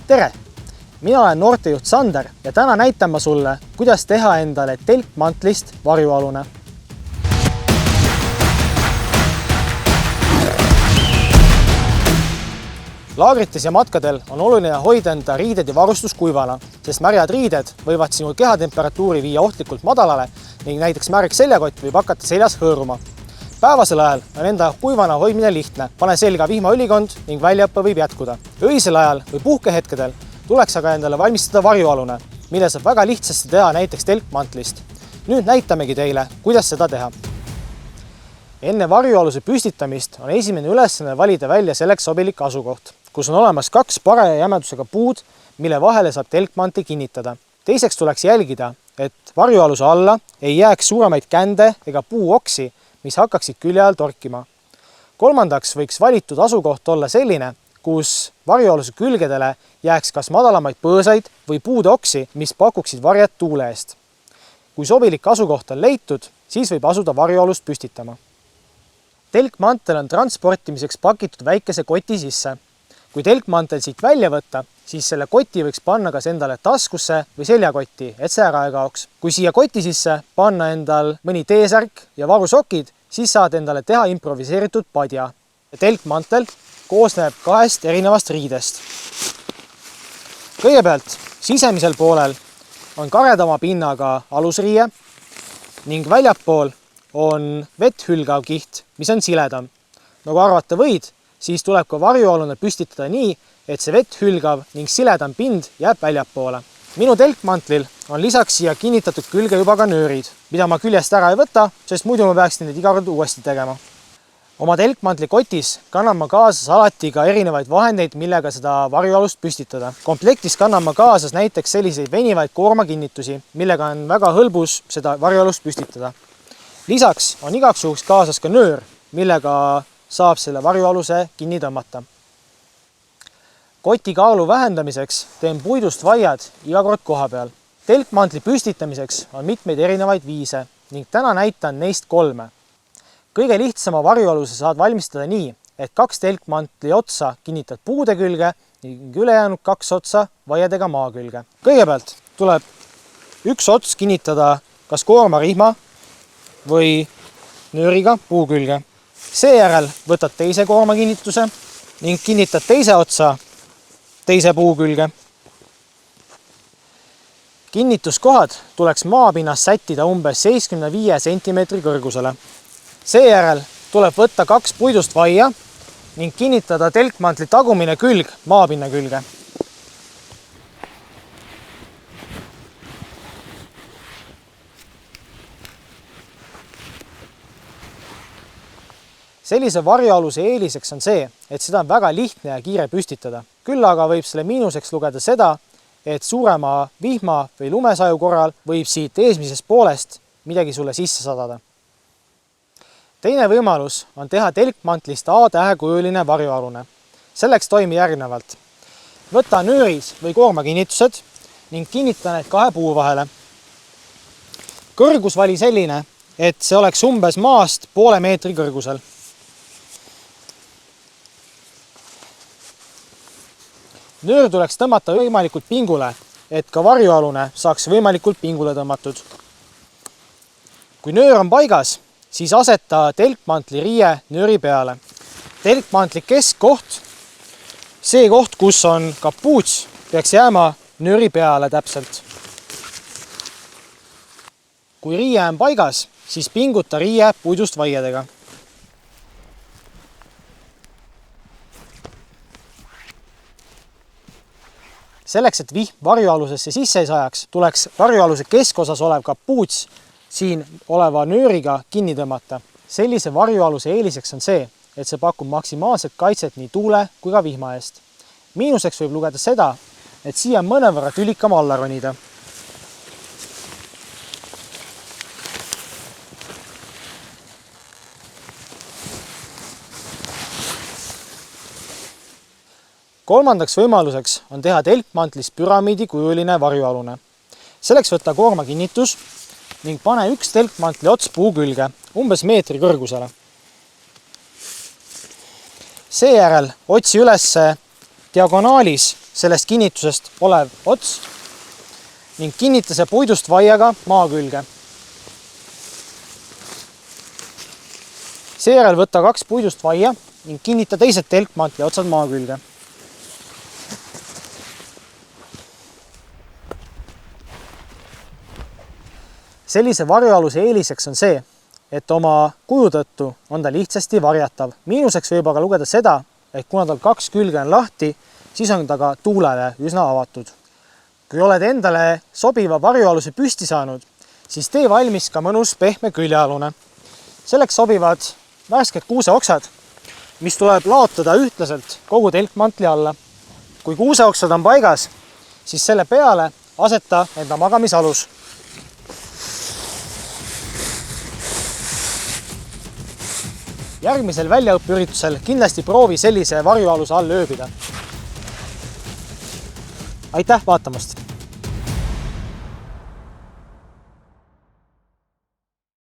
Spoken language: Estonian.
Tere! Mina olen noortejuht Sander ja täna näitan ma sulle, kuidas teha endale telkmantlist varjualune. Laagrites ja matkadel on oluline hoida enda riided ja varustus kuivana, sest märjad riided võivad sinu kehatemperatuuri viia ohtlikult madalale ning näiteks märg seljakott võib hakata seljas hõõruma. Päevasel ajal on enda kuivana hoidmine lihtne, pane selga vihmaülikond ning väljaõppe võib jätkuda. Öisel ajal või puhkehetkedel tuleks aga endale valmistada varjualune, mille saab väga lihtsasti teha näiteks telkmantlist. Nüüd näitamegi teile, kuidas seda teha. Enne varjualuse püstitamist on esimene ülesanne valida välja selleks sobilik asukoht, kus on olemas 2 paraja jämedusega puud, mille vahele saab telkmantli kinnitada. Teiseks tuleks jälgida, et varjualuse alla ei jääks suuremaid kände ega puuoksi, mis hakkaksid külje all torkima. Kolmandaks võiks valitud asukoht olla selline, kus varjualuse külgedele jääks kas madalamaid põõsaid või puude oksi, mis pakuksid varjat tuule eest. Kui sobilik asukoht on leitud, siis võib asuda varjualust püstitama. Telkmantel on transportimiseks pakitud väikese koti sisse. Kui telkmantel siit välja võtta, siis selle koti võiks panna kas endale taskusse või seljakotti, et see ära ei kaoks. Kui siia koti sisse panna endal mõni teesärk ja varusokid, siis saad endale teha improviseeritud padja. Telkmantel koosneb 2 erinevast riidest. Kõigepealt sisemisel poolel on karedama pinnaga alusriie ning väljapool on vett hülgav kiht, mis on siledam. Nagu arvata võid, siis tuleb ka varjualune püstitada nii, et see vett hülgav ning siledam pind jääb väljapoole. Minu telkmantlil on lisaks siia kinnitatud külge juba ka nöörid, mida ma küljest ära ei võta, sest muidu ma peaksin neid iga kord uuesti tegema. Oma telkmantli kotis kannan ma kaasas alati ka erinevaid vahendeid, millega seda varjualust püstitada. Komplektis kannan ma kaasas näiteks selliseid venivaid koormakinnitusi, millega on väga hõlbus seda varjualust püstitada. Lisaks on igaks juhuks kaasas ka nöör, millega saab selle varjualuse kinni tõmmata. Koti kaalu vähendamiseks teen puidust vaiad iga kord koha peal. Telkmantli püstitamiseks on mitmeid erinevaid viise ning täna näitan neist 3. Kõige lihtsama varjualuse saad valmistada nii, et 2 telkmantli otsa kinnitad puude külge ning ülejäänud 2 otsa vaiadega maa külge. Kõigepealt tuleb 1 ots kinnitada kas koormarihma või nööriga puu külge. Seejärel võtad teise koormakinnituse ning kinnitad teise otsa teise puu külge. Kinnituskohad tuleks maapinnast sättida umbes 75 cm kõrgusele. Seejärel tuleb võtta 2 puidust vaia ning kinnitada telkmantli tagumine külg maapinna külge. Sellise varjualuse eeliseks on see, et seda on väga lihtne ja kiire püstitada. Küll aga võib selle miinuseks lugeda seda, et suurema vihma või lumesaju korral võib siit eesmisest poolest midagi sulle sisse sadada. Teine võimalus on teha telkmantlist A-tähekujuline varjualune. Selleks toimi järgnevalt. Võta nööris või koormakinnitused ning kinnita need 2 puu vahele. Kõrgus vali selline, et see oleks umbes maast poole meetri kõrgusel. Nöör tuleks tõmmata võimalikult pingule, et ka varjualune saaks võimalikult pingule tõmmatud. Kui nöör on paigas, siis aseta telkmantli riie nööri peale. Telkmantli keskkoht, see koht, kus on kapuuts, peaks jääma nööri peale täpselt. Kui riie on paigas, siis pinguta riie puidust vaiadega. Selleks, et vihm varjualusesse sisse ei sajaks, tuleks varjualuse keskosas olev kapuuts siin oleva nööriga kinni tõmmata. Sellise varjualuse eeliseks on see, et see pakub maksimaalset kaitset nii tuule kui ka vihma eest. Miinuseks võib lugeda seda, et siia on mõnevõrra tülikam alla ronida. Kolmandaks võimaluseks on teha telkmantlist püramiidi kujuline varjualune. Selleks võtta koormakinnitus ning pane 1 telkmantli ots puu külge, umbes meetri kõrgusele. Seejärel otsi üles diagonaalis sellest kinnitusest olev ots ning kinnita see puidust vaiaga maa külge. Seejärel võtta 2 puidust vaia ning kinnita teised telkmantli otsad maa külge. Sellise varjualuse eeliseks on see, et oma kuju tõttu on ta lihtsasti varjatav. Miinuseks võib aga lugeda seda, et kuna tal 2 külge on lahti, siis on ta ka tuulele üsna avatud. Kui oled endale sobiva varjualuse püsti saanud, siis tee valmis ka mõnus pehme küljealune. Selleks sobivad värsked kuuseoksad, mis tuleb laotada ühtlaselt kogu telkmantli alla. Kui kuuseoksad on paigas, siis selle peale aseta enda magamisalus. Järgmisel väljaõppeüritusel kindlasti proovi sellise varjualuse all ööbida. Aitäh vaatamast!